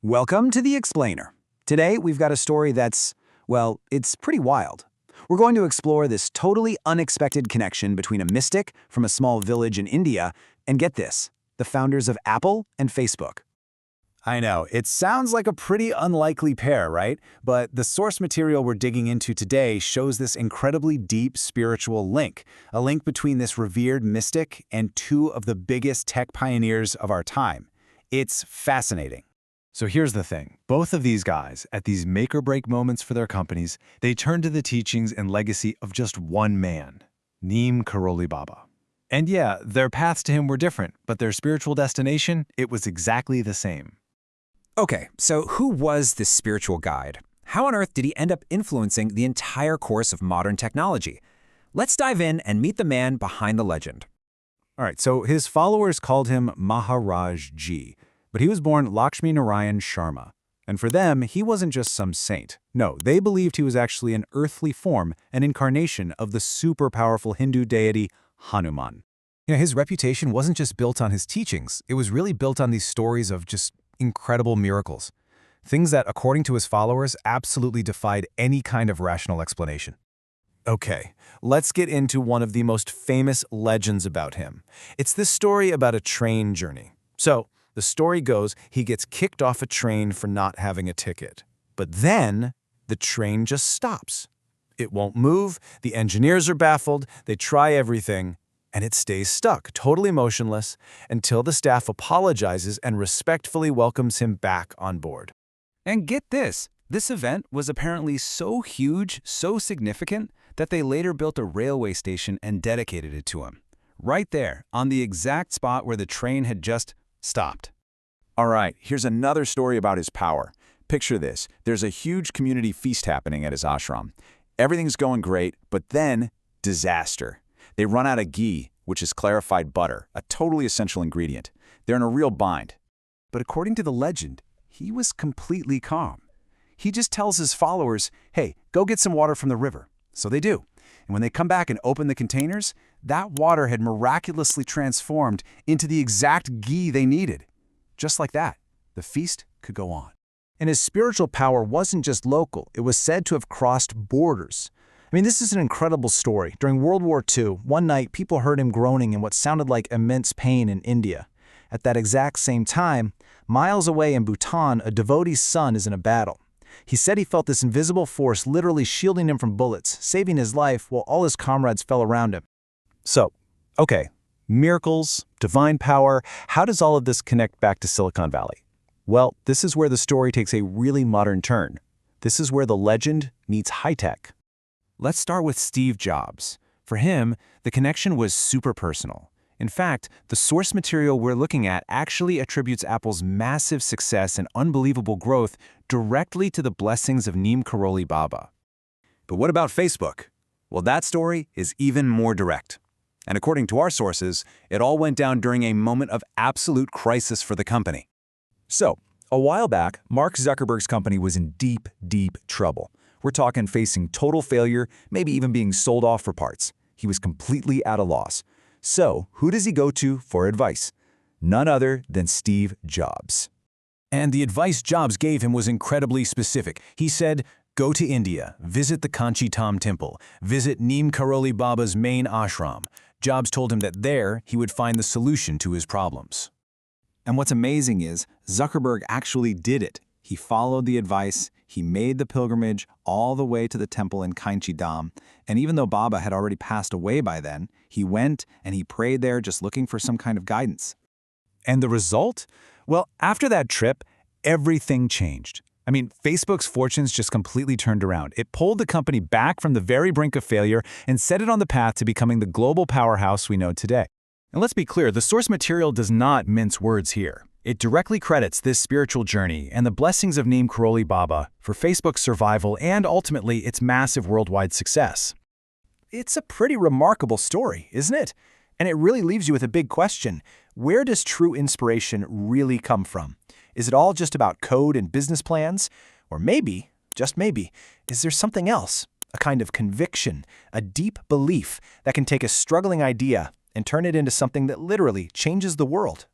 Welcome to The Explainer. Today, we've got a story that's, well, it's pretty wild. We're going to explore this totally unexpected connection between a mystic from a small village in India and, get this, the founders of Apple and Facebook. I know, it sounds like a pretty unlikely pair, right? But the source material we're digging into today shows this incredibly deep spiritual link, a link between this revered mystic and two of the biggest tech pioneers of our time. It's fascinating. So here's the thing. Both of these guys, at these make-or-break moments for their companies, they turned to the teachings and legacy of just one man, Neem Karoli Baba. And yeah, their paths to him were different, but their spiritual destination, it was exactly the same. Okay, so who was this spiritual guide? How on earth did he end up influencing the entire course of modern technology? Let's dive in and meet the man behind the legend. All right, so his followers called him Maharaj Ji, but he was born Lakshmi Narayan Sharma. And for them, he wasn't just some saint. No, they believed he was actually an earthly form, an incarnation of the super-powerful Hindu deity Hanuman. His reputation wasn't just built on his teachings. It was really built on these stories of just incredible miracles. Things that, according to his followers, absolutely defied any kind of rational explanation. Okay, let's get into one of the most famous legends about him. It's this story about a train journey. So, the story goes he gets kicked off a train for not having a ticket. But then, the train just stops. It won't move, the engineers are baffled, they try everything, and it stays stuck, totally motionless, until the staff apologizes and respectfully welcomes him back on board. And get this event was apparently so huge, so significant, that they later built a railway station and dedicated it to him. Right there, on the exact spot where the train had just stopped. All right, here's another story about his power. Picture this. There's a huge community feast happening at his ashram. Everything's going great, but then disaster. They run out of ghee, which is clarified butter, a totally essential ingredient. They're in a real bind. But according to the legend, he was completely calm. He just tells his followers, hey, go get some water from the river. So they do. And when they come back and open the containers, that water had miraculously transformed into the exact ghee they needed. Just like that, the feast could go on. And his spiritual power wasn't just local. It was said to have crossed borders. I mean, this is an incredible story. During World War II, one night, people heard him groaning in what sounded like immense pain in India. At that exact same time, miles away in Bhutan, a devotee's son is in a battle. He said he felt this invisible force literally shielding him from bullets, saving his life while all his comrades fell around him. So, okay, miracles, divine power, how does all of this connect back to Silicon Valley? Well, this is where the story takes a really modern turn. This is where the legend meets high-tech. Let's start with Steve Jobs. For him, the connection was super personal. In fact, the source material we're looking at actually attributes Apple's massive success and unbelievable growth directly to the blessings of Neem Karoli Baba. But what about Facebook? Well, that story is even more direct. And according to our sources, it all went down during a moment of absolute crisis for the company. So, a while back, Mark Zuckerberg's company was in deep, deep trouble. We're talking facing total failure, maybe even being sold off for parts. He was completely at a loss. So, who does he go to for advice? None other than Steve Jobs. And the advice Jobs gave him was incredibly specific. He said, go to India, visit the Kanchi Tham temple, visit Neem Karoli Baba's main ashram. Jobs told him that there he would find the solution to his problems. And what's amazing is Zuckerberg actually did it. He followed the advice, he made the pilgrimage all the way to the temple in Kanchi Dham, and even though Baba had already passed away by then, he went and he prayed there just looking for some kind of guidance. And the result? Well, after that trip, everything changed. I mean, Facebook's fortunes just completely turned around. It pulled the company back from the very brink of failure and set it on the path to becoming the global powerhouse we know today. And let's be clear, the source material does not mince words here. It directly credits this spiritual journey and the blessings of Neem Karoli Baba for Facebook's survival and ultimately its massive worldwide success. It's a pretty remarkable story, isn't it? And it really leaves you with a big question. Where does true inspiration really come from? Is it all just about code and business plans? Or maybe, just maybe, is there something else? A kind of conviction, a deep belief that can take a struggling idea and turn it into something that literally changes the world?